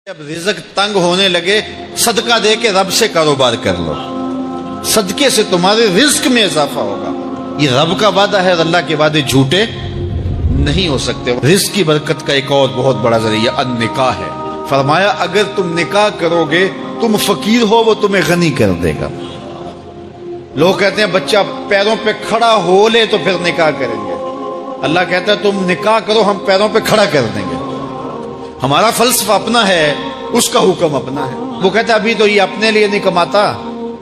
جب رزق تنگ ہونے لگے صدقہ دے کے رب سے کاروبار کر لو، صدقے سے تمہارے رزق میں اضافہ ہوگا۔ یہ رب کا وعدہ ہے اور اللہ کے وعدے جھوٹے نہیں ہو سکتے۔ رزق کی برکت کا ایک اور بہت بڑا ذریعہ النکاح ہے۔ فرمایا اگر تم نکاح کرو گے، تم فقیر ہو وہ تمہیں غنی کر دے گا۔ لوگ کہتے ہیں بچہ پیروں پہ کھڑا ہو لے تو پھر نکاح کریں گے۔ اللہ کہتا ہے تم نکاح کرو، ہم پیروں پہ کھڑا کر دیں گے۔ ہمارا فلسفہ اپنا ہے، اس کا حکم اپنا ہے۔ وہ کہتا ہے ابھی تو یہ اپنے لیے نہیں کماتا،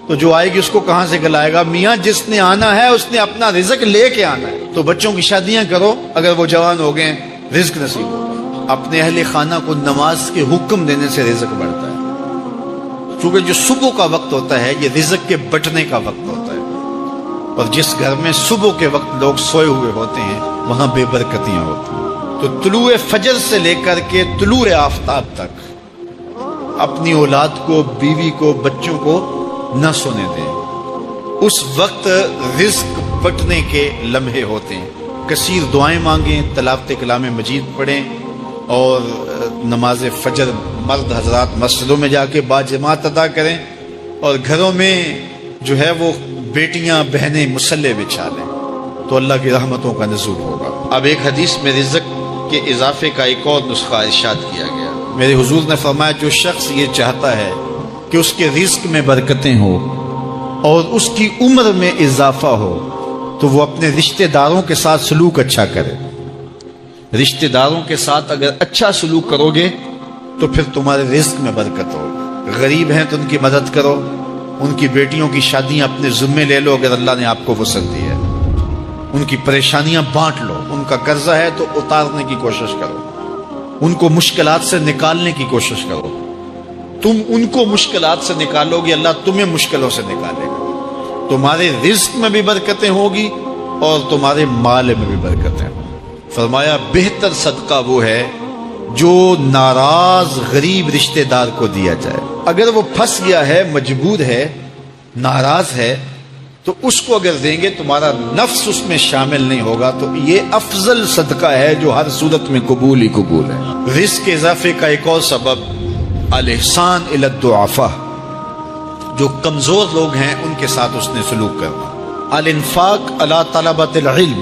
تو جو آئے گی اس کو کہاں سے کھلائے گا؟ میاں جس نے آنا ہے اس نے اپنا رزق لے کے آنا ہے۔ تو بچوں کی شادیاں کرو، اگر وہ جوان ہو گئے رزق نصیب ہو۔ اپنے اہل خانہ کو نماز کے حکم دینے سے رزق بڑھتا ہے، کیونکہ جو صبح کا وقت ہوتا ہے یہ رزق کے بٹنے کا وقت ہوتا ہے، اور جس گھر میں صبح کے وقت لوگ سوئے ہوئے ہوتے ہیں وہاں بے برکتیاں ہوتی ہیں۔ تو طلوع فجر سے لے کر کے طلوع آفتاب تک اپنی اولاد کو، بیوی کو، بچوں کو نہ سونے دیں۔ اس وقت رزق بٹنے کے لمحے ہوتے ہیں۔ کثیر دعائیں مانگیں، تلاوت کلام مجید پڑھیں، اور نماز فجر مرد حضرات مسجدوں میں جا کے باجماعت ادا کریں، اور گھروں میں جو ہے وہ بیٹیاں بہنیں مصلے بچھا لیں، تو اللہ کی رحمتوں کا نزول ہوگا۔ اب ایک حدیث میں رزق کے اضافے کا ایک اور نسخہ ارشاد کیا گیا۔ میرے حضور نے فرمایا جو شخص یہ چاہتا ہے کہ اس کے رزق میں برکتیں ہو اور اس کی عمر میں اضافہ ہو، تو وہ اپنے رشتہ داروں کے ساتھ سلوک اچھا کرے۔ رشتہ داروں کے ساتھ اگر اچھا سلوک کرو گے تو پھر تمہارے رزق میں برکت ہو۔ غریب ہیں تو ان کی مدد کرو، ان کی بیٹیوں کی شادیاں اپنے ذمے لے لو اگر اللہ نے آپ کو وسعت دی ہے، ان کی پریشانیاں بانٹ لو، ان کا قرضہ ہے تو اتارنے کی کوشش کرو، ان کو مشکلات سے نکالنے کی کوشش کرو۔ تم ان کو مشکلات سے نکالو گے، اللہ تمہیں مشکلوں سے نکالے گا۔ تمہارے رزق میں بھی برکتیں ہوگی اور تمہارے مال میں بھی برکتیں ہوں۔ فرمایا بہتر صدقہ وہ ہے جو ناراض غریب رشتہ دار کو دیا جائے۔ اگر وہ پھنس گیا ہے، مجبور ہے، ناراض ہے، تو اس کو اگر دیں گے تمہارا نفس اس میں شامل نہیں ہوگا، تو یہ افضل صدقہ ہے جو ہر صورت میں قبول ہی قبول ہے۔ رزق کے اضافے کا ایک اور سبب الاحسان الی الضعفاء، جو کمزور لوگ ہیں ان کے ساتھ اس نے سلوک کرنا۔ الانفاق علی طلبۃ العلم،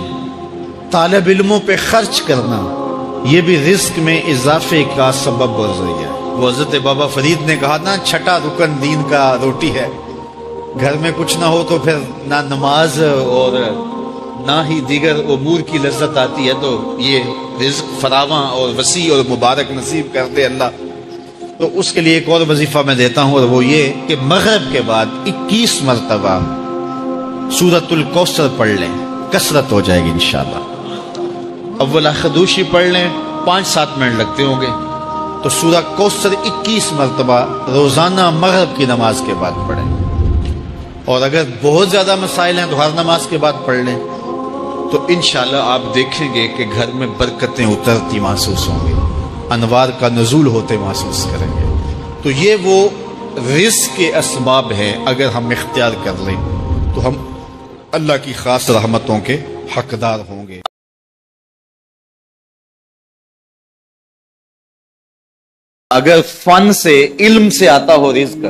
طالب علموں پہ خرچ کرنا، یہ بھی رزق میں اضافے کا سبب اور ذریعہ ہے۔ وہ حضرت بابا فرید نے کہا نا چھٹا رکن دین کا روٹی ہے۔ گھر میں کچھ نہ ہو تو پھر نہ نماز اور نہ ہی دیگر امور کی لذت آتی ہے، تو یہ رزق فراواں اور وسیع اور مبارک نصیب کرتے اللہ۔ تو اس کے لیے ایک اور وظیفہ میں دیتا ہوں، اور وہ یہ کہ مغرب کے بعد 21 مرتبہ سورۃ الکوثر پڑھ لیں، کثرت ہو جائے گی انشاءاللہ۔ اول خدوشی پڑھ لیں، 5-7 منٹ لگتے ہوں گے، تو سورہ کوثر 21 مرتبہ روزانہ مغرب کی نماز کے بعد پڑھیں۔ اور اگر بہت زیادہ مسائل ہیں تو ہر نماز کے بعد پڑھ لیں، تو انشاءاللہ آپ دیکھیں گے کہ گھر میں برکتیں اترتی محسوس ہوں گی، انوار کا نزول ہوتے محسوس کریں گے۔ تو یہ وہ رزق کے اسباب ہیں، اگر ہم اختیار کر لیں تو ہم اللہ کی خاص رحمتوں کے حقدار ہوں گے۔ اگر فن سے، علم سے آتا ہو رزق،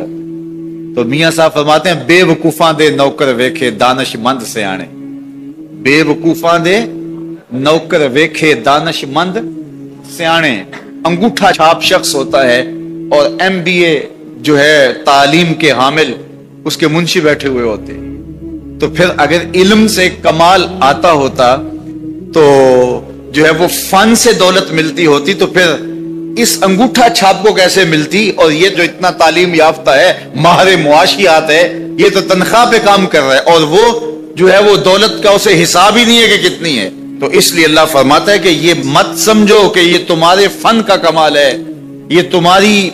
تو میاں صاحب فرماتے ہیں بے وقوفاں دے نوکر ویکھے دانش مند سے آنے۔ بے وقوفاں دے نوکر ویکھے دانش مند سے آنے۔ انگوٹھا چھاپ شخص ہوتا ہے اور MBA جو ہے تعلیم کے حامل، اس کے منشی بیٹھے ہوئے ہوتے، تو پھر اگر علم سے کمال آتا ہوتا تو جو ہے وہ فن سے دولت ملتی ہوتی، تو پھر اس انگوٹھا چھاپ کو کیسے ملتی؟ اور یہ جو اتنا تعلیم یافتہ ہے، ماہر معاشیات ہے، یہ تو تنخواہ پہ کام کر رہا ہے، اور وہ جو ہے وہ دولت کا اسے حساب ہی نہیں ہے کہ کتنی ہے۔ تو اس لیے اللہ فرماتا ہے کہ یہ مت سمجھو کہ یہ تمہارے فن کا کمال ہے، یہ تمہاری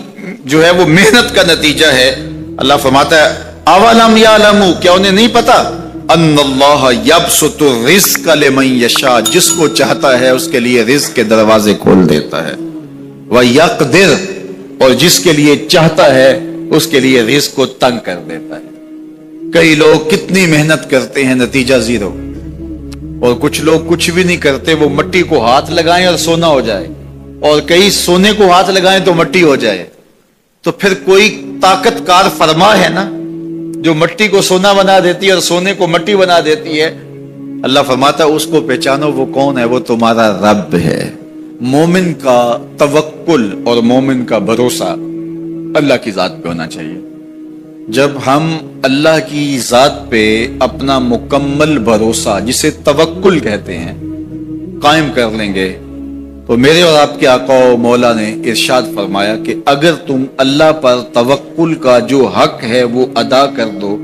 جو ہے وہ محنت کا نتیجہ ہے۔ اللہ فرماتا ہے اولم یعلموا، کیا انہیں نہیں پتا؟ ان اللہ یبسط الرزق لمن یشاء، جس کو چاہتا ہے اس کے لیے رزق کے دروازے کھول دیتا ہے، وَيَقْدِرْ، اور جس کے لیے چاہتا ہے اس کے لیے رزق کو تنگ کر دیتا ہے۔ کئی لوگ کتنی محنت کرتے ہیں، نتیجہ زیرو، اور کچھ لوگ کچھ بھی نہیں کرتے، وہ مٹی کو ہاتھ لگائیں اور سونا ہو جائے، اور کئی سونے کو ہاتھ لگائیں تو مٹی ہو جائے۔ تو پھر کوئی طاقت کار فرما ہے نا جو مٹی کو سونا بنا دیتی ہے اور سونے کو مٹی بنا دیتی ہے. اللہ فرماتا ہے اس کو پہچانو، وہ کون ہے؟ وہ تمہارا رب ہے. مومن کا توکل اور مومن کا بھروسہ اللہ کی ذات پہ ہونا چاہیے. جب ہم اللہ کی ذات پہ اپنا مکمل بھروسہ، جسے توکل کہتے ہیں، قائم کر لیں گے تو میرے اور آپ کے آقا و مولا نے ارشاد فرمایا کہ اگر تم اللہ پر توکل کا جو حق ہے وہ ادا کر دو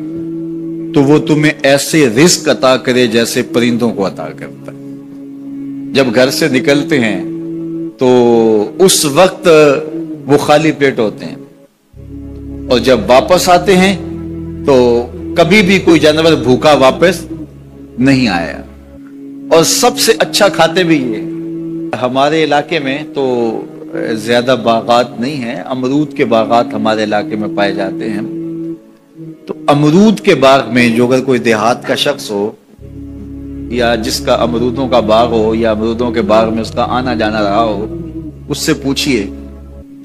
تو وہ تمہیں ایسے رزق عطا کرے جیسے پرندوں کو عطا کرتا ہے. جب گھر سے نکلتے ہیں تو اس وقت وہ خالی پیٹ ہوتے ہیں، اور جب واپس آتے ہیں تو کبھی بھی کوئی جانور بھوکا واپس نہیں آیا. اور سب سے اچھا کھاتے بھی یہ. ہمارے علاقے میں تو زیادہ باغات نہیں ہیں، امرود کے باغات ہمارے علاقے میں پائے جاتے ہیں. تو امرود کے باغ میں جو اگر کوئی دیہات کا شخص ہو یا جس کا امرودوں کا باغ ہو یا امرودوں کے باغ میں اس کا آنا جانا رہا ہو، اس سے پوچھئے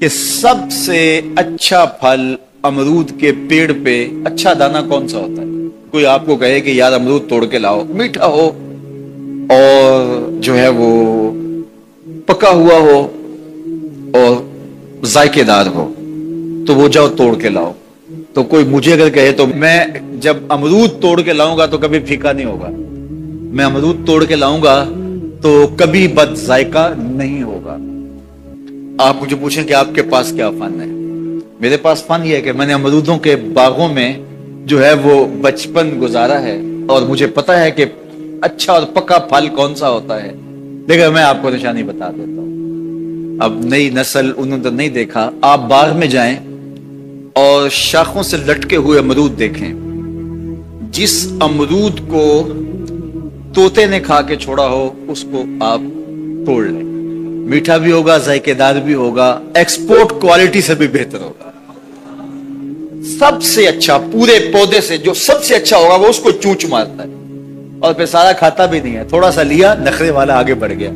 کہ سب سے اچھا پھل امرود کے پیڑ پہ اچھا دانا کون سا ہوتا ہے. کوئی آپ کو کہے کہ یار امرود توڑ کے لاؤ، میٹھا ہو اور جو ہے وہ پکا ہوا ہو اور ذائقے دار ہو تو وہ جاؤ توڑ کے لاؤ. تو کوئی مجھے اگر کہے تو میں جب امرود توڑ کے لاؤں گا تو کبھی پھیکا نہیں ہوگا، میں امرود توڑ کے لاؤں گا تو کبھی بد ذائقہ نہیں ہوگا. آپ مجھے پوچھیں کہ آپ کے پاس کیا فن ہے؟ میرے پاس فن یہ ہے کہ میں نے امرودوں کے باغوں میں جو ہے وہ بچپن گزارا ہے اور مجھے پتا ہے کہ اچھا اور پکا پھل کون سا ہوتا ہے. لیکن میں آپ کو نشانی بتا دیتا ہوں. اب نئی نسل انہوں نے نہیں دیکھا، آپ باغ میں جائیں اور شاخوں سے لٹکے ہوئے امرود دیکھیں. جس امرود کو طوطے نے کھا کے چھوڑا ہو اس کو آپ توڑ لیں، میٹھا بھی ہوگا، ذائقے دار بھی ہوگا، ایکسپورٹ کوالٹی سے بھی بہتر ہوگا. سب سے اچھا پورے پودے سے جو سب سے اچھا ہوگا وہ اس کو چونچ مارتا ہے اور پھر سارا کھاتا بھی نہیں ہے، تھوڑا سا لیا، نخرے والا آگے بڑھ گیا.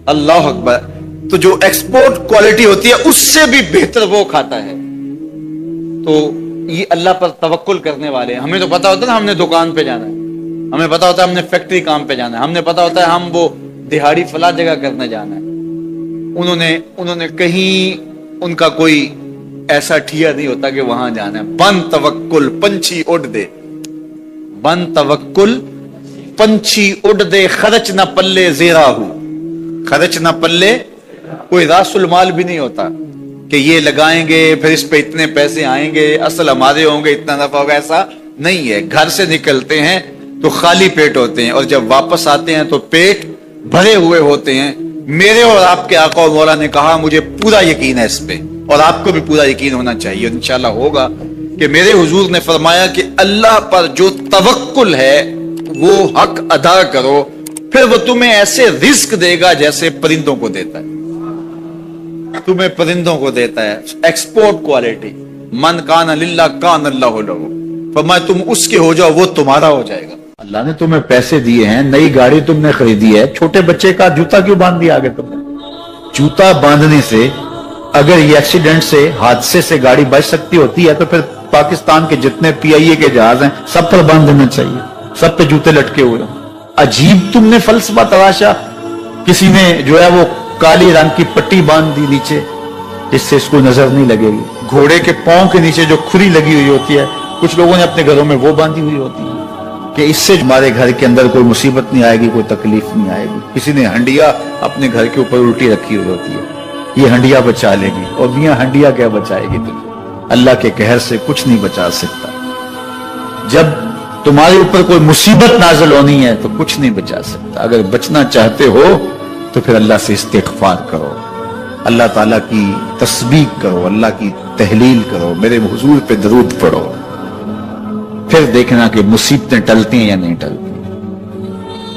اللہ اکبر. تو جو ایکسپورٹ کوالٹی ہوتی ہے اس سے بھی بہتر وہ کھاتا ہے. تو یہ اللہ پر توکل کرنے والے ہیں. ہمیں تو پتا ہوتا ہے نا ہم نے دکان پہ جانا ہے، ہمیں پتا ہوتا ہے ہم نے فیکٹری کام پہ جانا ہے، ہم نے پتا ہوتا ہے ہم وہ دہاڑی فلاں جگہ کرنے جانا ہے. انہوں نے کہیں ان کا کوئی ایسا ٹھیا نہیں ہوتا کہ وہاں جانا ہے. بن توکل پنچھی اڑ دے، بن توکل پنچھی اڑ دے، خرچ نہ پلے زیرا ہو. خرچ نہ پلے، کوئی راس المال بھی نہیں ہوتا کہ یہ لگائیں گے پھر اس پہ اتنے پیسے آئیں گے، اصل ہمارے ہوں گے، اتنا نفع ہوگا، ایسا نہیں ہے. گھر سے نکلتے ہیں تو خالی پیٹ ہوتے ہیں اور جب واپس آتے ہیں تو پیٹ بھرے ہوئے ہوتے ہیں. میرے اور آپ کے آقا و مولا نے کہا مجھے پورا یقین ہے اس پہ اور آپ کو بھی پورا یقین ہونا چاہیے، انشاءاللہ ہوگا، کہ میرے حضور نے فرمایا کہ اللہ پر جو توکل ہے وہ حق ادا کرو، پھر وہ تمہیں ایسے رزق دے گا جیسے پرندوں کو دیتا ہے. تمہیں پرندوں کو دیتا ہے ایکسپورٹ کوالٹی. من کان للہ کان اللہ لہو. فرمایا تم اس کے ہو جاؤ وہ تمہارا ہو جائے گا. اللہ نے تمہیں پیسے دیے ہیں، نئی گاڑی تم نے خریدی ہے، چھوٹے بچے کا جوتا کیوں باندھ دیا آگے تم نے؟ جوتا باندھنے سے اگر یہ ایکسیڈنٹ سے، حادثے سے گاڑی بچ سکتی ہوتی ہے تو پھر پاکستان کے جتنے پی آئی اے کے جہاز ہیں سب پر باندھ دینا چاہیے، سب پہ جوتے لٹکے ہوئے. عجیب تم نے فلسفہ تراشا. کسی نے جو ہے وہ کالی رنگ کی پٹی باندھ دی نیچے جس سے اس کو نظر نہیں لگے گی. گھوڑے کے پاؤں کے نیچے جو کھری لگی ہوئی ہوتی ہے کچھ لوگوں نے اپنے گھروں میں وہ باندھی ہوئی ہوتی ہے کہ اس سے ہمارے گھر کے اندر کوئی مصیبت نہیں آئے گی، کوئی تکلیف نہیں آئے گی. کسی نے ہنڈیا اپنے گھر کے اوپر الٹی رکھی ہوئی ہوتی ہے، یہ ہنڈیا بچا لے گی. اور میاں ہنڈیا کیا بچائے گی تمہیں؟ اللہ کے قہر سے کچھ نہیں بچا سکتا. جب تمہارے اوپر کوئی مصیبت نازل ہونی ہے تو کچھ نہیں بچا سکتا. اگر بچنا چاہتے ہو تو پھر اللہ سے استغفار کرو، اللہ تعالیٰ کی تسبیح کرو، اللہ کی تحلیل کرو، میرے حضور پہ درود پڑھو، پھر دیکھنا کہ مصیبتیں ٹلتی ہیں یا نہیں ٹلتی.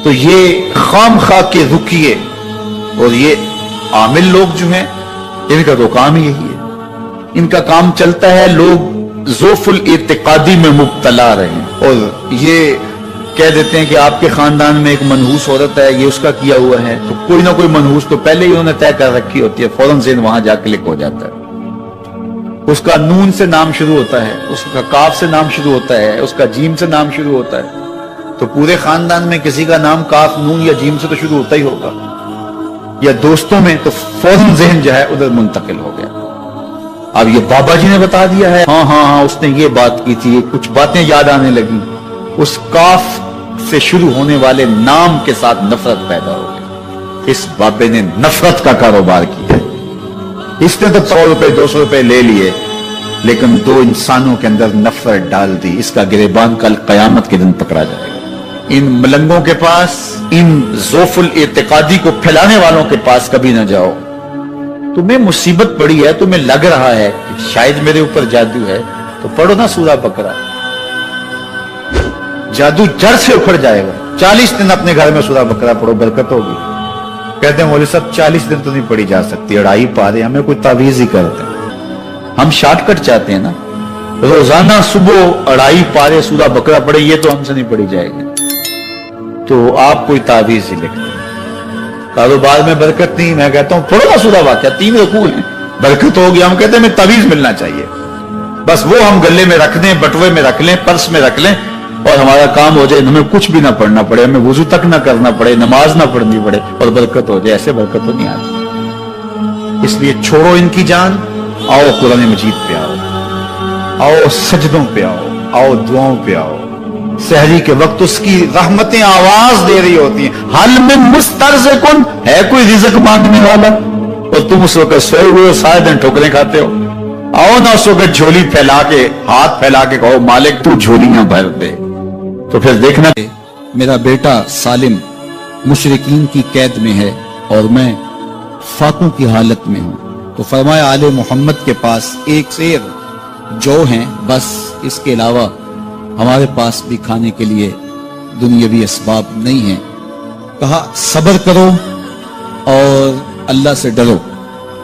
تو یہ خام خواہ کے رکیے اور یہ عامل لوگ جو ہیں ان کا تو کام ہی یہی ہے. ان کا کام چلتا ہے لوگ ذوف الاعتقادی میں مبتلا رہے ہیں اور یہ کہہ دیتے ہیں کہ آپ کے خاندان میں ایک منحوس عورت ہے، یہ اس کا کیا ہوا ہے، تو کوئی نہ کوئی منحوس تو پہلے ہی انہوں نے طے کر رکھی ہوتی ہے، فوراً ذہن وہاں جا کلک ہو جاتا ہے. اس کا نون سے نام شروع ہوتا ہے، اس کا کاف سے نام شروع ہوتا ہے، اس کا جیم سے نام شروع ہوتا ہے، تو پورے خاندان میں کسی کا نام کاف، نون یا جیم سے تو شروع ہوتا ہی ہوگا، یا دوستوں میں، تو فوراً ذہن جو ہے ادھر منتقل ہو گیا۔ اب یہ بابا جی نے بتا دیا ہے، ہاں ہاں ہاں اس نے یہ بات کی تھی، کچھ باتیں یاد آنے لگی، اس کاف سے شروع ہونے والے نام کے ساتھ نفرت پیدا ہو گئی۔ اس بابے نے نفرت کا کاروبار کیا، اس نے تو 100 روپے 200 روپے لے لیے، لیکن دو انسانوں کے اندر نفرت ڈال دی۔ اس کا گریبان کل قیامت کے دن پکڑا جائے گا۔ ان ملنگوں کے پاس، ان ذوف الاعتقادی کو پھیلانے والوں کے پاس کبھی نہ جاؤ۔ تمہیں مصیبت پڑی ہے، تمہیں لگ رہا ہے کہ شاید میرے اوپر جادو ہے، تو پڑھو نا سورہ بقرہ، جادو جڑ سے اکھڑ جائے گا۔ 40 دن اپنے گھر میں سورہ بقرہ پڑھو، برکت ہوگی۔ کہتے ہیں مولوی صاحب 40 دن تو نہیں پڑھی جا سکتی، 2.5 پارے، ہمیں کوئی تعویذ ہی کرتے ہیں، ہم شارٹ کٹ چاہتے ہیں نا، روزانہ صبح 2.5 پارے سورہ بقرہ پڑھے، یہ تو ہم سے نہیں پڑھی جائے گی، تو آپ کوئی تعویذ ہی لکھتے ہیں۔ کاروبار میں برکت نہیں، میں کہتا ہوں پڑھو نا سورہ واقعہ، 3 رکوع ہیں، برکت ہوگی، ہم کہتے ہیں ہمیں تعویذ ملنا چاہیے، بس وہ ہم گلے میں رکھ دیں، بٹوے میں رکھ لیں، پرس میں رکھ لیں، اور ہمارا کام ہو جائے، ہمیں کچھ بھی نہ پڑھنا پڑے، ہمیں وضو تک نہ کرنا پڑے، نماز نہ پڑھنی پڑے، اور برکت ہو جائے۔ ایسے برکت تو نہیں آتی۔ اس لیے چھوڑو ان کی جان، آؤ قرآن مجید پہ آؤ، آؤ سجدوں پہ آؤ، آؤ دعاؤں پہ آؤ۔ سحری کے وقت اس کی رحمتیں آواز دے رہی ہوتی ہیں، حل من مسترزقن، ہے کوئی رزق مانگنے والا، اور تم اس وقت سوئے ہوئے سارے دن ٹھوکریں کھاتے ہو۔ آؤ نہ اس وقت جھولی پھیلا کے، ہاتھ پھیلا کے کہو مالک تو جھولیاں بھر دے۔ تو پھر دیکھنا، میرا بیٹا سالم مشرکین کی قید میں ہے اور میں فاقوں کی حالت میں ہوں، تو فرمایا آل محمد کے پاس ایک سیر جو ہیں، بس اس کے علاوہ ہمارے پاس بھی کھانے کے لیے دنیاوی اسباب نہیں ہیں۔ کہا صبر کرو اور اللہ سے ڈرو،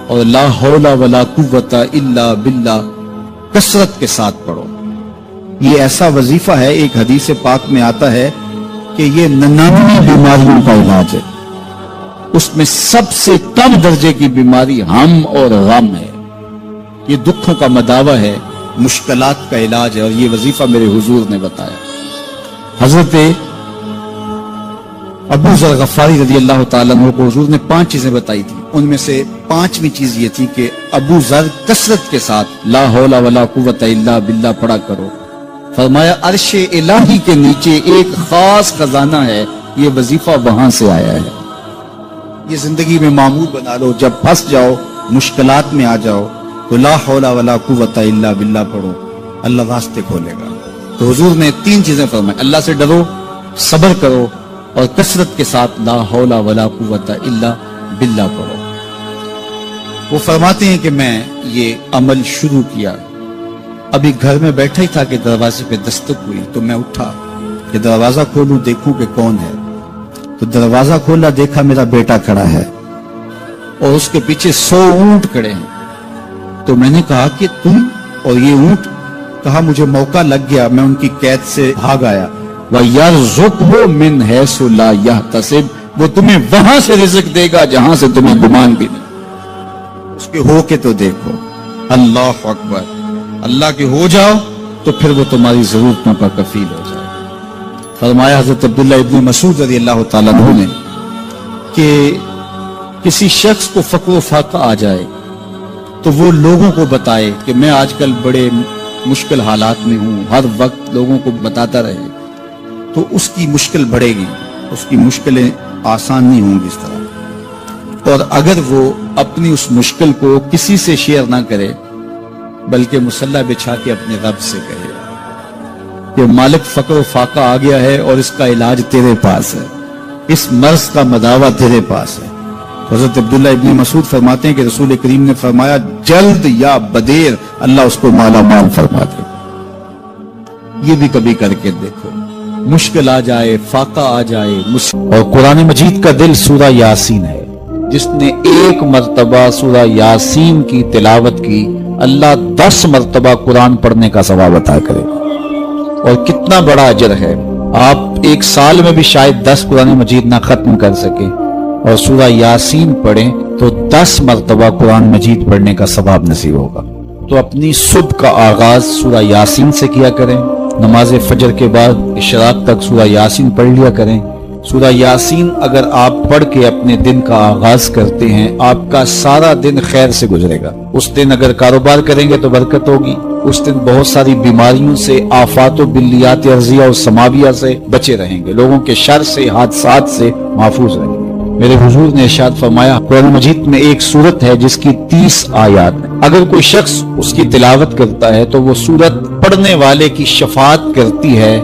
اور لا حول ولا قوت الا باللہ کثرت کے ساتھ پڑھو۔ یہ ایسا وظیفہ ہے، ایک حدیث پاک میں آتا ہے کہ یہ 99 بیماریوں کا علاج ہے، اس میں سب سے کم درجے کی بیماری ہم اور غم ہے، یہ دکھوں کا مداوع ہے، مشکلات کا علاج ہے، اور یہ وظیفہ میرے حضور نے بتایا۔ حضرت ابو ذر غفاری رضی اللہ تعالیٰ عنہ کو حضور نے 5 چیزیں بتائی تھی، ان میں سے 5ویں چیز یہ تھی کہ ابو ذر کثرت کے ساتھ لا حول ولا قوت الا باللہ پڑھا کرو۔ فرمایا عرش الہی کے نیچے ایک خاص خزانہ ہے، یہ وظیفہ وہاں سے آیا ہے، یہ زندگی میں معمول بنا لو، جب پھنس جاؤ، مشکلات میں آ جاؤ تو لا حول ولا قوت الا باللہ پڑھو، اللہ راستے کھولے گا۔ تو حضور نے 3 چیزیں فرمائی، اللہ سے ڈرو، صبر کرو، اور کثرت کے ساتھ لا حول ولا قوت الا باللہ پڑھو۔ وہ فرماتے ہیں کہ میں یہ عمل شروع کیا، ابھی گھر میں بیٹھا ہی تھا کہ دروازے پہ دستک ہوئی، تو میں اٹھا کہ دروازہ کھولوں دیکھوں کہ کون ہے، تو دروازہ کھولا، دیکھا میرا بیٹا کھڑا ہے اور اس کے پیچھے 100 اونٹ کھڑے ہیں۔ تو میں نے کہا کہ تم اور یہ اونٹ؟ کہا مجھے موقع لگ گیا، میں ان کی قید سے بھاگ آیا۔ وَيَرْزُقْهُ مِنْ حَيْثُ لَا يَحْتَسِبُ، وہ تمہیں وہاں سے رزق دے گا جہاں سے تمہیں گمان بھی نہیں۔ اس کے ہو کے تو دیکھو، اللہ اکبر، اللہ کے ہو جاؤ تو پھر وہ تمہاری ضرورتوں کا کفیل ہو جائے۔ فرمایا حضرت عبداللہ ابن مسعود رضی اللہ تعالیٰ عنہ نے کہ کسی شخص کو فقر و فاقہ آ جائے تو وہ لوگوں کو بتائے کہ میں آج کل بڑے مشکل حالات میں ہوں، ہر وقت لوگوں کو بتاتا رہے، تو اس کی مشکل بڑھے گی، اس کی مشکلیں آسان نہیں ہوں گی اس طرح۔ اور اگر وہ اپنی اس مشکل کو کسی سے شیئر نہ کرے بلکہ مصلی بچھا کے اپنے رب سے کہے کہ مالک فقر و فاقہ آ گیا ہے اور اس کا علاج تیرے پاس ہے، اس مرض کا مداوع تیرے پاس ہے۔ حضرت عبداللہ ابن مسعود فرماتے ہیں کہ رسول کریم نے فرمایا جلد یا بدیر اللہ اس کو مالا مال فرما دے۔ یہ بھی کبھی کر کے دیکھو، مشکل آ جائے، فاقہ آ جائے۔ اور قرآن مجید کا دل سورہ یاسین ہے، جس نے 1 مرتبہ سورہ یاسین کی تلاوت کی، اللہ 10 مرتبہ قرآن پڑھنے کا ثواب عطا کرے۔ اور کتنا بڑا اجر ہے، آپ 1 سال میں بھی شاید 10 قرآن مجید نہ ختم کر سکے، اور سورہ یاسین پڑھیں تو 10 مرتبہ قرآن مجید پڑھنے کا ثواب نصیب ہوگا۔ تو اپنی صبح کا آغاز سورہ یاسین سے کیا کریں، نماز فجر کے بعد اشراق تک سورہ یاسین پڑھ لیا کریں۔ سورہ یاسین اگر آپ پڑھ کے اپنے دن کا آغاز کرتے ہیں، آپ کا سارا دن خیر سے گزرے گا۔ اس دن اگر کاروبار کریں گے تو برکت ہوگی، اس دن بہت ساری بیماریوں سے، آفات و بلیات ارضیہ و سماویہ سے بچے رہیں گے، لوگوں کے شر سے، حادثات سے محفوظ رہیں گے۔ میرے حضور نے ارشاد فرمایا، قرآن مجید میں ایک سورت ہے جس کی 30 آیات ہیں، اگر کوئی شخص اس کی تلاوت کرتا ہے تو وہ سورت پڑھنے والے کی شفاعت کرتی ہے،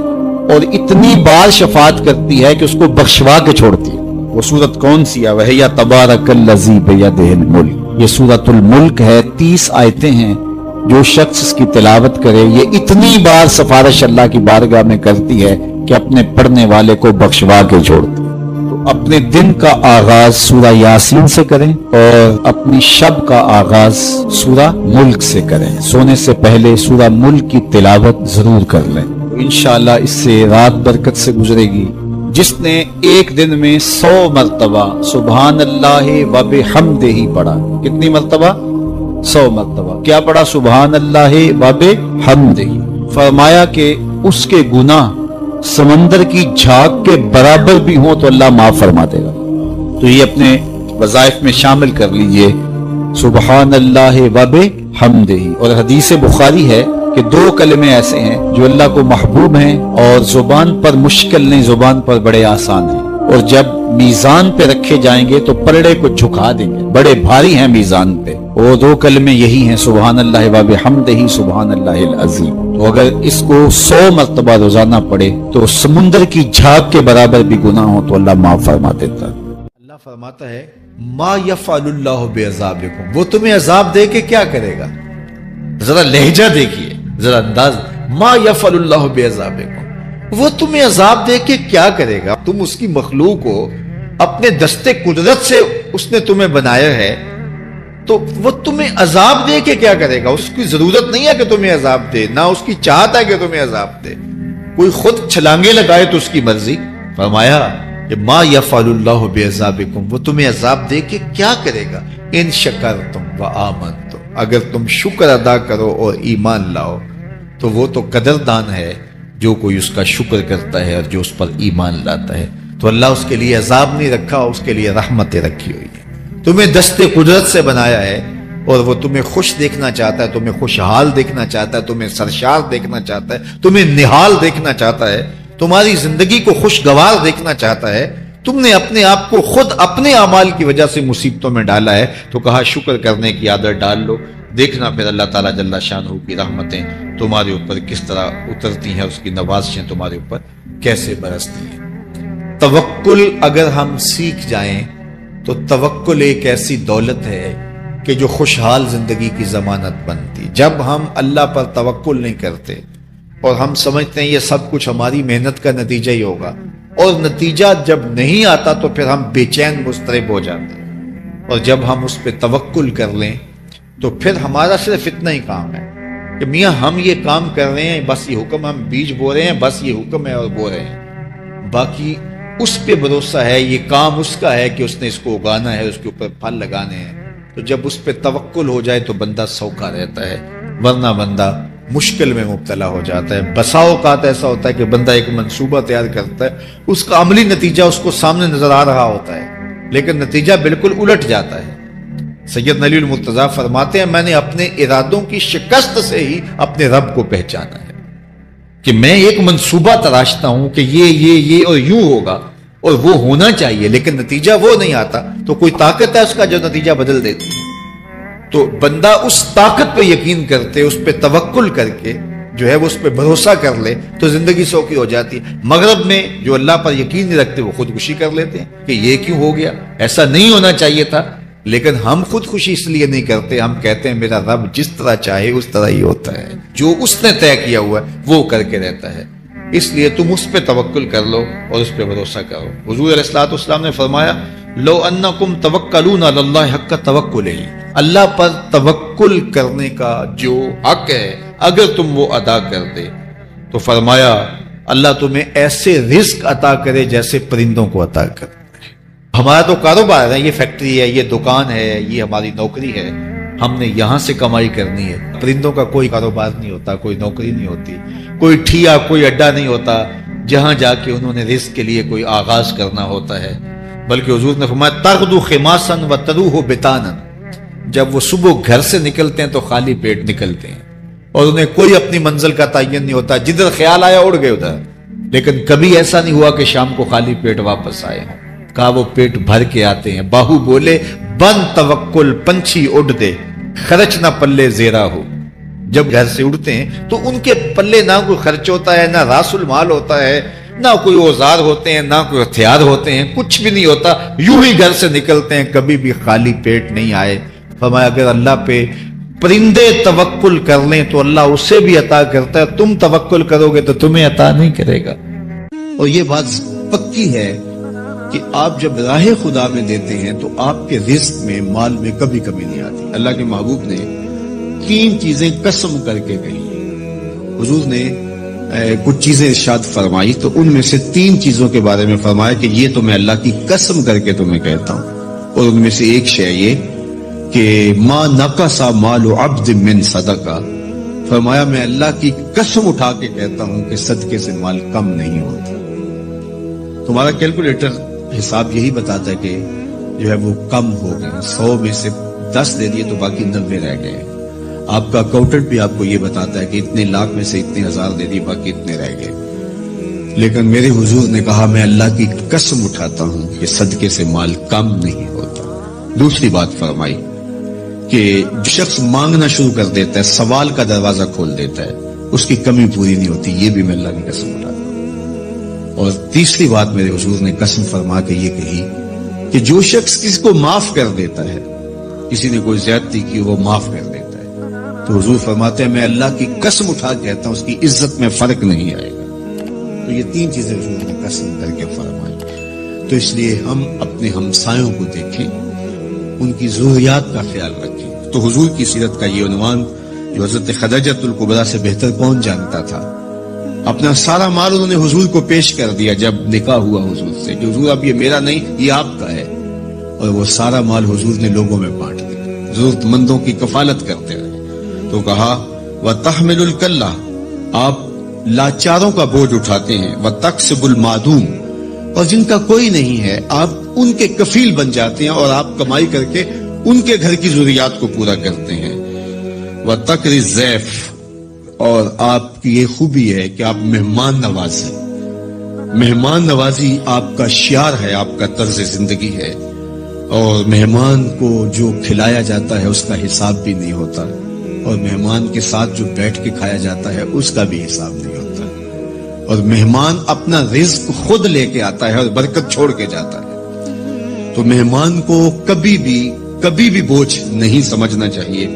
اور اتنی بار شفاعت کرتی ہے کہ اس کو بخشوا کے چھوڑتی ہے۔ وہ سورت کون سی ہے؟ وَهِيَ تَبَارَكَ الَّذِي بِيَدِهِ الْمُلْكُ، یہ سورۃ الملک ہے، 30 آیتیں ہیں۔ جو شخص اس کی تلاوت کرے، یہ اتنی بار سفارش اللہ کی بارگاہ میں کرتی ہے کہ اپنے پڑھنے والے کو بخشوا کے چھوڑتی ہے۔ تو اپنے دن کا آغاز سورہ یاسین سے کریں اور اپنی شب کا آغاز سورہ ملک سے کریں۔ سونے سے پہلے سورہ ملک کی تلاوت ضرور کر لیں، انشاءاللہ اس سے رات برکت سے گزرے گی۔ جس نے ایک دن میں 100 مرتبہ سبحان اللہ و بحمدہ پڑھا، کتنی مرتبہ؟ 100 مرتبہ کیا پڑھا؟ سبحان اللہ و بحمدہ، فرمایا کہ اس کے گناہ سمندر کی جھاگ کے برابر بھی ہوں تو اللہ معاف فرما دے گا۔ تو یہ اپنے وظائف میں شامل کر لیجئے، سبحان اللہ و بحمدہ۔ اور حدیث بخاری ہے کہ 2 کلمے ایسے ہیں جو اللہ کو محبوب ہیں اور زبان پر مشکل نہیں، زبان پر بڑے آسان ہیں، اور جب میزان پہ رکھے جائیں گے تو پلڑے کو جھکا دیں گے، بڑے بھاری ہیں میزان پہ۔ وہ 2 کلمے یہی ہیں، سبحان اللہ و بحمدہ، سبحان اللہ العظیم۔ تو اگر اس کو 100 مرتبہ روزانہ پڑھے تو سمندر کی جھاگ کے برابر بھی گناہ ہو تو اللہ معاف فرما دیتا ہے۔ اللہ فرماتا ہے ما یفعل اللہ بعذابکم، وہ تمہیں عذاب دے کے کیا کرے گا؟ ذرا لہجہ دیکھیے، ذرا انداز، ما یفعل اللہ بعذابکم، وہ تمہیں عذاب دے کے کیا کرے گا؟ تم اس کی مخلوق ہو، اپنے دستے قدرت سے اس نے تمہیں بنایا ہے، تو وہ تمہیں عذاب دے کے کیا کرے گا؟ اس کی ضرورت نہیں ہے کہ تمہیں عذاب دے، نہ اس کی چاہت ہے کہ تمہیں عذاب دے، کوئی خود چھلانگے لگائے تو اس کی مرضی۔ فرمایا کہ ما یفعل اللہ بعذابکم، وہ تمہیں عذاب دے کے کیا کرے گا؟ ان شکرتم وآمنتم، اگر تم شکر ادا کرو اور ایمان لاؤ تو وہ تو قدردان ہے جو کوئی اس کا شکر کرتا ہے اور جو اس پر ایمان لاتا ہے۔ تو اللہ اس کے لیے عذاب نہیں رکھا، اس کے لیے رحمتیں رکھی ہوئی ہیں۔ تمہیں دستے قدرت سے بنایا ہے اور وہ تمہیں خوش دیکھنا چاہتا ہے، تمہیں خوشحال دیکھنا چاہتا ہے، تمہیں سرشار دیکھنا چاہتا ہے، تمہیں نہال دیکھنا چاہتا ہے، تمہاری زندگی کو خوشگوار دیکھنا چاہتا ہے۔ تم نے اپنے آپ کو خود اپنے اعمال کی وجہ سے مصیبتوں میں ڈالا ہے، تو کہا شکر کرنے کی عادت ڈال لو، دیکھنا پھر اللہ تعالیٰ جل شانہ کی رحمتیں تمہارے اوپر کس طرح اترتی ہیں، اس کی نوازشیں تمہارے اوپر کیسے برستی ہیں۔ توکل اگر ہم سیکھ جائیں تو توکل ایک ایسی دولت ہے کہ جو خوشحال زندگی کی ضمانت بنتی۔ جب ہم اللہ پر توکل نہیں کرتے اور ہم سمجھتے ہیں یہ سب کچھ ہماری محنت کا نتیجہ ہی ہوگا، اور نتیجہ جب نہیں آتا تو پھر ہم بے چین مضطرب ہو جاتے ہیں، اور جب ہم اس پہ توکل کر لیں تو پھر ہمارا صرف اتنا ہی کام ہے کہ میاں ہم یہ کام کر رہے ہیں، بس یہ حکم، ہم بیج بو رہے ہیں، بس یہ حکم ہے اور بو رہے ہیں، باقی اس پہ بھروسہ ہے، یہ کام اس کا ہے کہ اس نے اس کو اگانا ہے، اس کے اوپر پھل لگانے ہیں۔ تو جب اس پہ توکل ہو جائے تو بندہ سوکھا رہتا ہے، ورنہ بندہ مشکل میں مبتلا ہو جاتا ہے۔ بسا اوقات ایسا ہوتا ہے کہ بندہ ایک منصوبہ تیار کرتا ہے، اس کا عملی نتیجہ اس کو سامنے نظر آ رہا ہوتا ہے، لیکن نتیجہ بالکل الٹ جاتا ہے۔ سید علی المرتضیٰ فرماتے ہیں میں نے اپنے ارادوں کی شکست سے ہی اپنے رب کو پہچانا ہے، کہ میں ایک منصوبہ تراشتا ہوں کہ یہ اور یوں ہوگا اور وہ ہونا چاہیے، لیکن نتیجہ وہ نہیں آتا، تو کوئی طاقت ہے اس کا جو نتیجہ بدل دیتی ہے۔ تو بندہ اس طاقت پہ یقین کرتے، اس پہ توکل کر کے جو ہے وہ اس پہ بھروسہ کر لے تو زندگی سوکھی ہو جاتی ہے۔ مغرب میں جو اللہ پر یقین نہیں رکھتے وہ خودکشی کر لیتے ہیں کہ یہ کیوں ہو گیا، ایسا نہیں ہونا چاہیے تھا، لیکن ہم خودکشی اس لیے نہیں کرتے، ہم کہتے ہیں میرا رب جس طرح چاہے اس طرح ہی ہوتا ہے، جو اس نے طے کیا ہوا ہے وہ کر کے رہتا ہے۔ اس لیے تم اس پہ توکل کر لو اور اس پہ بھروسہ کرو۔ حضور علیہ الصلوۃ والسلام نے فرمایا لو انکم توکلون علی اللہ حق توکلہ، اللہ پر توکل کرنے کا جو حق ہے اگر تم وہ ادا کر دے تو فرمایا اللہ تمہیں ایسے رزق عطا کرے جیسے پرندوں کو عطا کرے۔ ہمارا تو کاروبار ہے، یہ فیکٹری ہے، یہ دکان ہے، یہ ہماری نوکری ہے، ہم نے یہاں سے کمائی کرنی ہے. پرندوں کا کوئی کاروبار نہیں ہوتا, کوئی نوکری نہیں ہوتی, کوئی ٹھیا, کوئی اڈا نہیں ہوتا جہاں جا کے انہوں نے رزق کے لیے کوئی آغاز کرنا ہوتا ہے. بلکہ حضور نے فرمایا تغدو خماسا وتروح بطانا, جب وہ صبح گھر سے نکلتے ہیں تو خالی پیٹ نکلتے ہیں اور انہیں کوئی اپنی منزل کا تعین نہیں ہوتا, جدھر خیال آیا اڑ گئے ادھر. لیکن کبھی ایسا نہیں ہوا کہ شام کو خالی پیٹ واپس آئے ہیں. کہا وہ پیٹ بھر کے آتے ہیں. باہو بولے بن توکل پنچھی اڑ دے, خرچ نہ پلے زیرا ہو. جب گھر سے اڑتے ہیں تو ان کے پلے نہ کوئی خرچ ہوتا ہے, نہ راس المال ہوتا ہے, نہ کوئی اوزار ہوتے ہیں, نہ کوئی ہتھیار ہوتے ہیں, کچھ بھی نہیں ہوتا, یوں ہی گھر سے نکلتے ہیں, کبھی بھی خالی پیٹ نہیں آئے. فرمایا اگر اللہ پہ پرندے توکل کر لیں تو اللہ اسے بھی عطا کرتا ہے, تم توکل کرو گے تو تمہیں عطا نہیں کرے گا. اور یہ بات پکی ہے کہ آپ جب راہ خدا میں دیتے ہیں تو آپ کے رزق میں, مال میں کبھی کمی نہیں آتی. اللہ کے محبوب نے 3 چیزیں قسم کر کے کہی. حضور نے کچھ چیزیں ارشاد فرمائی تو ان میں سے 3 چیزوں کے بارے میں فرمایا کہ یہ تو میں اللہ کی قسم کر کے تمہیں کہتا ہوں. اور ان میں سے ایک شے یہ کہ ما نقص مال عبد من صدقہ. فرمایا میں اللہ کی قسم اٹھا کے کہتا ہوں کہ صدقے سے مال کم نہیں ہوتا. تمہارا کیلکولیٹر حساب یہی بتاتا ہے کہ جو ہے وہ کم ہو گئے, 100 میں سے 10 دے دیے تو باقی 90 رہ گئے. آپ کا اکاؤنٹنٹ بھی آپ کو یہ بتاتا ہے کہ اتنے لاکھ میں سے اتنے ہزار دے دیے, باقی اتنے رہ گئے. لیکن میرے حضور نے کہا میں اللہ کی قسم اٹھاتا ہوں کہ صدقے سے مال کم نہیں ہوتا. دوسری بات فرمائی کہ جو شخص مانگنا شروع کر دیتا ہے, سوال کا دروازہ کھول دیتا ہے, اس کی کمی پوری نہیں ہوتی. یہ بھی میں اللہ کی قسم اٹھاتا ہوں. اور تیسری بات میرے حضور نے قسم فرما کے یہ کہی کہ جو شخص کسی کو معاف کر دیتا ہے, کسی نے کوئی زیادتی کی وہ معاف کر دیتا ہے, تو حضور فرماتے ہیں میں اللہ کی قسم اٹھا کے کہتا ہوں اس کی عزت میں فرق نہیں آئے گا. تو یہ 3 چیزیں حضور نے قسم کر کے فرمائی. تو اس لیے ہم اپنے ہمسایوں کو دیکھیں, ان کی ضروریات کا خیال رکھیں. تو حضور کی سیرت کا یہ عنوان جو حضرت خدیجہ الکبریٰ سے بہتر کون جانتا تھا, اپنا سارا مال انہوں نے حضور کو پیش کر دیا جب نکاح ہوا حضور سے کہ حضور اب یہ میرا نہیں یہ آپ کا ہے. اور وہ سارا مال حضور نے لوگوں میں بانٹ دیا, ضرورت مندوں کی کفالت کرتے رہے. تو کہا وَتَحْمِلُ الْكَلَّةَ, آپ لاچاروں کا بوجھ اٹھاتے ہیں, وَتَقْسِبُ الْمَعْدُومَ, اور جن کا کوئی نہیں ہے آپ ان کے کفیل بن جاتے ہیں اور آپ کمائی کر کے ان کے گھر کی ضروریات کو پورا کرتے ہیں. وَتَقْرِ الضَّيْفَ, اور آپ کی یہ خوبی ہے کہ آپ مہمان نواز ہیں. مہمان نوازی آپ کا شعار ہے, آپ کا طرز زندگی ہے. اور مہمان کو جو کھلایا جاتا ہے اس کا حساب بھی نہیں ہوتا, اور مہمان کے ساتھ جو بیٹھ کے کھایا جاتا ہے اس کا بھی حساب نہیں ہوتا. اور مہمان اپنا رزق خود لے کے آتا ہے اور برکت چھوڑ کے جاتا ہے. تو مہمان کو کبھی بھی بوجھ نہیں سمجھنا چاہیے.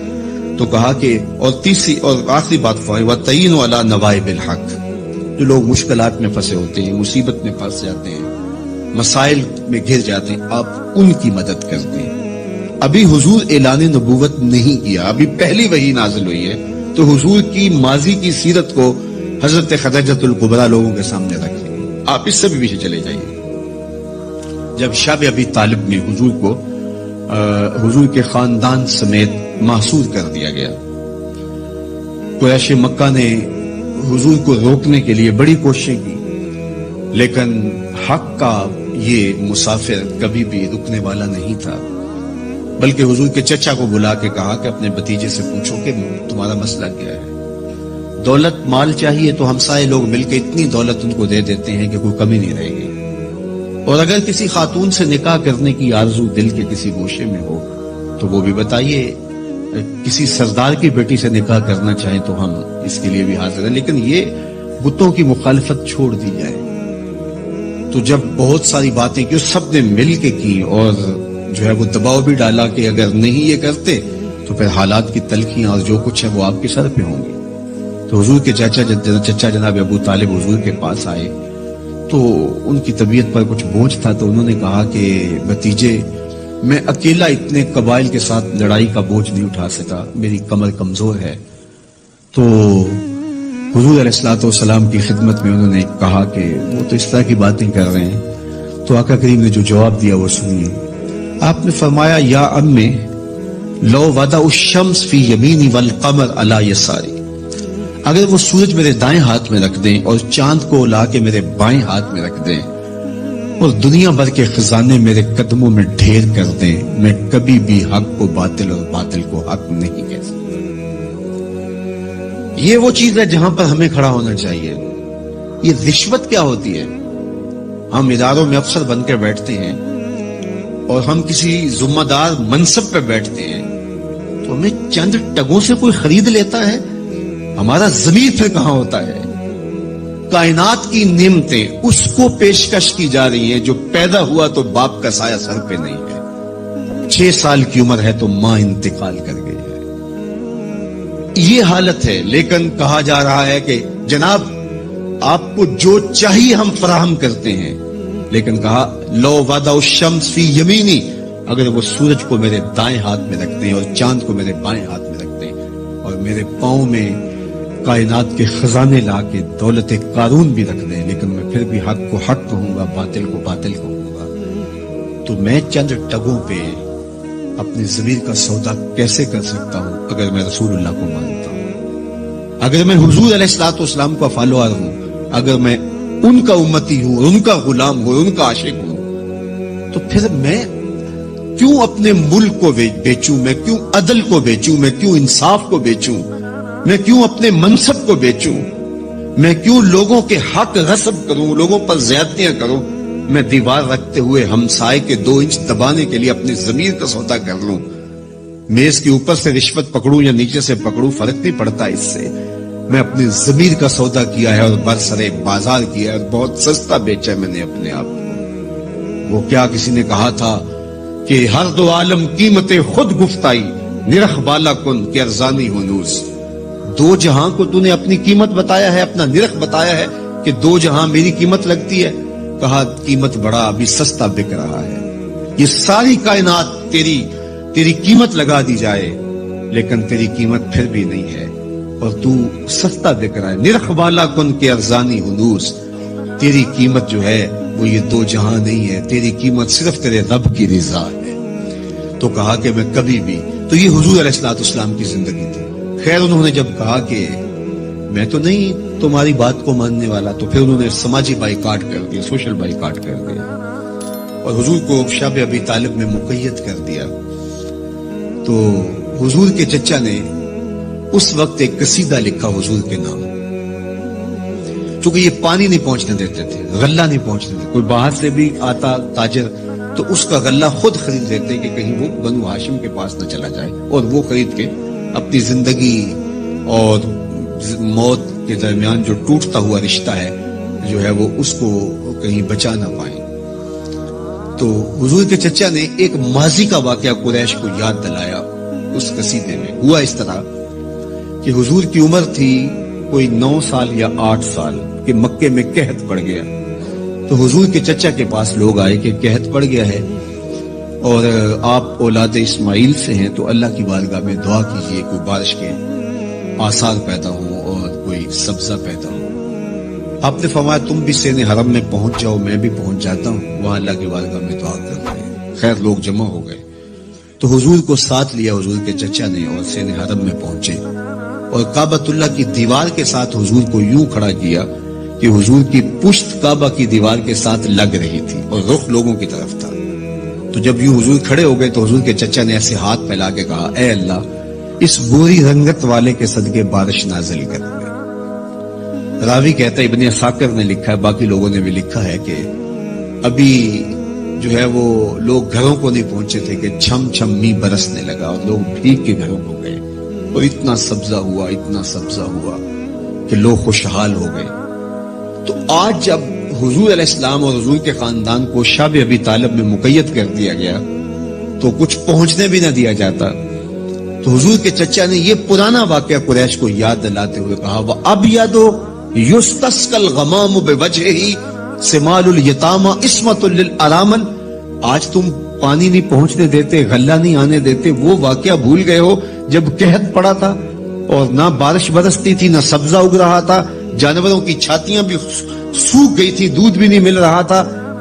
تو کہا کہ اور تیسری اور آخری بات فرمائی وَتَعِينُ عَلَى نَوَائِبِ الْحَقِّ, جو لوگ مشکلات میں پھنسے ہوتے ہیں, مصیبت میں پھنس جاتے ہیں, مسائل میں گھر جاتے ہیں, آپ ان کی مدد کرتے ہیں. ابھی حضور اعلان نبوت نہیں کیا, ابھی پہلی وحی نازل ہوئی ہے, تو حضور کی ماضی کی سیرت کو حضرت خدیجہ الکبریٰ لوگوں کے سامنے رکھیں. آپ اس سے بھی پیچھے چلے جائیے. جب شب ابی طالب میں حضور کو حضور کے خاندان سمیت محصور کر دیا گیا, قریش مکہ نے حضور کو روکنے کے لیے بڑی کوششیں کی, لیکن حق کا یہ مسافر کبھی بھی رکنے والا نہیں تھا. بلکہ حضور کے چچا کو بلا کے کہا کہ اپنے بھتیجے سے پوچھو کہ تمہارا مسئلہ کیا ہے. دولت مال چاہیے تو ہمسائے لوگ مل کے اتنی دولت ان کو دے دیتے ہیں کہ کوئی کمی نہیں رہے گی. اور اگر کسی خاتون سے نکاح کرنے کی آرزو دل کے کسی گوشے میں ہو تو وہ بھی بتائیے. کسی سردار کی بیٹی سے نکاح کرنا چاہیں تو ہم اس کے لیے بھی حاضر ہیں, لیکن یہ بتوں کی مخالفت چھوڑ دی جائے. تو جب بہت ساری باتیں کی سب نے مل کے کی اور جو ہے وہ دباؤ بھی ڈالا کہ اگر نہیں یہ کرتے تو پھر حالات کی تلخیاں اور جو کچھ ہے وہ آپ کے سر پہ ہوں گی. تو حضور کے چچا جناب ابو طالب حضور کے پاس آئے تو ان کی طبیعت پر کچھ بوجھ تھا, تو انہوں نے کہا کہ بھتیجے میں اکیلا اتنے قبائل کے ساتھ لڑائی کا بوجھ نہیں اٹھا سکا, میری کمر کمزور ہے. تو حضور علیہ الصلوۃ والسلام کی خدمت میں انہوں نے کہا کہ وہ تو اس طرح کی باتیں کر رہے ہیں. تو آقا کریم نے جو جواب دیا وہ سنیے. آپ نے فرمایا یا امی لو وضع الشمس فی یمینی والقمر علی یساری، اگر وہ سورج میرے دائیں ہاتھ میں رکھ دیں اور چاند کو لا کے میرے بائیں ہاتھ میں رکھ دیں اور دنیا بھر کے خزانے میرے قدموں میں ڈھیر کر دیں، میں کبھی بھی حق کو باطل اور باطل کو حق نہیں کہہ سکتا۔ یہ وہ چیز ہے جہاں پر ہمیں کھڑا ہونا چاہیے۔ یہ رشوت کیا ہوتی ہے؟ ہم اداروں میں افسر بن کے بیٹھتے ہیں اور ہم کسی ذمہ دار منصب پہ بیٹھتے ہیں تو ہمیں چند ٹگوں سے کوئی خرید لیتا ہے، ہمارا ضمیر پھر کہاں ہوتا ہے؟ کائنات کی نعمتیں اس کو پیشکش کی جا رہی ہیں جو پیدا ہوا تو باپ کا سایہ سر پہ نہیں ہے، 6 سال کی عمر ہے تو ماں انتقال کر گئی ہے، یہ حالت ہے۔ لیکن کہا جا رہا ہے کہ جناب آپ کو جو چاہیے ہم فراہم کرتے ہیں، لیکن کہا لو وضع الشمس فی یمینی، اگر وہ سورج کو میرے دائیں ہاتھ میں رکھ دیں اور چاند کو میرے بائیں ہاتھ میں رکھ دیں اور میرے پاؤں میں کائنات کے خزانے لا کے دولت قارون بھی رکھ دیں، لیکن میں پھر بھی حق کو حق کہوں گا، باطل کو باطل کہوں گا، تو میں چند ٹگوں پہ اپنے ضمیر کا سودا کیسے کر سکتا ہوں اگر میں رسول اللہ کو مانتا ہوں، اگر میں حضور علیہ الصلوۃ والسلام کا فالوور ہوں، اگر میں ان کا امتی ہوں، ان کا غلام ہوں، ان کا عاشق ہوں، تو پھر میں کیوں اپنے ملک کو بیچوں، میں کیوں عدل کو بیچوں، میں کیوں انصاف کو بیچوں، میں کیوں اپنے منصب کو بیچوں، میں کیوں لوگوں کے حق غصب کروں، لوگوں پر زیادتیاں کروں، میں دیوار رکھتے ہوئے ہمسائے کے 2 انچ دبانے کے لیے اپنے ضمیر کا سودا کر لوں، میز کے اوپر سے رشوت پکڑوں یا نیچے سے پکڑوں، فرق نہیں پڑتا اس سے، میں اپنے ضمیر کا سودا کیا ہے اور برسرے بازار کیا ہے اور بہت سستا بیچا ہے میں نے اپنے آپ کو۔ وہ کیا کسی نے کہا تھا کہ ہر دو عالم قیمت خود گفتائی، نرخ بالا کن کہ ارزانی ہنوز، 2 جہاں کو تو نے اپنی قیمت بتایا ہے، اپنا نرخ بتایا ہے کہ 2 جہاں میری قیمت لگتی ہے، کہا قیمت بڑا ابھی سستا بک رہا ہے، یہ ساری کائنات تیری قیمت لگا دی جائے لیکن تیری قیمت پھر بھی نہیں ہے اور تو سستا بک رہا ہے، نرخ بالا کن کے ارزانی ہنوز، تیری قیمت جو ہے وہ یہ 2 جہاں نہیں ہے، تیری قیمت صرف تیرے رب کی رضا ہے۔ تو کہا کہ میں کبھی بھی، تو یہ حضور علیہ الصلوۃ والسلام کی زندگی تھی۔ خیر انہوں نے جب کہا کہ میں تو نہیں تمہاری بات کو ماننے والا، تو پھر انہوں نے سماجی بائیکاٹ کر دیا، سوشل بائیکاٹ کر دیا اور حضور کو شب ابی طالب میں مقید کر دیا۔ تو حضور کے چچا نے اس وقت ایک قصیدہ لکھا حضور کے نام، چونکہ یہ پانی نہیں پہنچنے دیتے تھے، غلہ نہیں پہنچنے دیتے، کوئی باہر سے بھی آتا تاجر تو اس کا غلہ خود خرید لیتے کہ کہیں وہ بنو ہاشم کے پاس نہ چلا جائے، اور وہ خرید کے اپنی زندگی اور موت کے درمیان جو ٹوٹتا ہوا رشتہ ہے جو ہے وہ اس کو کہیں بچا نہ پائیں۔ تو حضور کے چچا نے ایک ماضی کا واقعہ قریش کو یاد دلایا اس قصیدے میں۔ ہوا اس طرح کہ حضور کی عمر تھی کوئی 9 سال یا 8 سال کہ مکے میں قحط پڑ گیا، تو حضور کے چچا کے پاس لوگ آئے کہ قحط پڑ گیا ہے اور آپ اولاد اسماعیل سے ہیں، تو اللہ کی بارگاہ میں دعا کیجئے کوئی بارش کے آثار پیدا ہوں اور کوئی سبزہ پیدا ہو۔ آپ نے فرمایا تم بھی سین حرم میں پہنچ جاؤ، میں بھی پہنچ جاتا ہوں، وہاں اللہ کی بارگاہ میں دعا کرتے ہیں۔ خیر لوگ جمع ہو گئے تو حضور کو ساتھ لیا حضور کے چچا نے اور سین حرم میں پہنچے اور کعبۃ اللہ کی دیوار کے ساتھ حضور کو یوں کھڑا کیا کہ حضور کی پشت کعبہ کی دیوار کے ساتھ لگ رہی تھی اور رخ لوگوں کی طرف تھا۔ تو جب یوں حضور کھڑے ہو گئے تو حضور کے چچا نے ایسے ہاتھ پھیلا کے کہا اے اللہ اس گوری رنگت والے کے صدقے بارش نازل کر دے۔ راوی کہتا ہے ابن عساکر نے لکھا ہے، باقی لوگوں نے بھی لکھا ہے کہ ابھی جو ہے وہ لوگ گھروں کو نہیں پہنچے تھے کہ چھم چھم می برسنے لگا اور لوگ بھیگ کے گھروں کو گئے اور اتنا سبزہ ہوا کہ لوگ خوشحال ہو گئے۔ تو آج جب حضور علیہ السلام اور حضور کے خاندان کو شب ابی طالب میں مقید کر دیا گیا تو کچھ پہنچنے بھی نہ دیا جاتا، تو حضور کے چچا نے یہ پرانا واقعہ قریش کو یاد دلاتے ہوئے کہا وَأَبْيَضُ يُسْتَسْقَى الْغَمَامُ بِوَجْهِهِ سِمَالُ الْيَتَامَى عِصْمَةٌ لِلْأَرَامِلِ، آج تم پانی نہیں پہنچنے دیتے، غلہ نہیں آنے دیتے، وہ واقعہ بھول گئے ہو جب قحط پڑا تھا اور نہ بارش برستی تھی نہ سبزہ اگ رہا تھا، جانوروں کی چھاتیاں بھی سوکھ گئی تھی، دودھ بھی نہیں مل رہا تھا،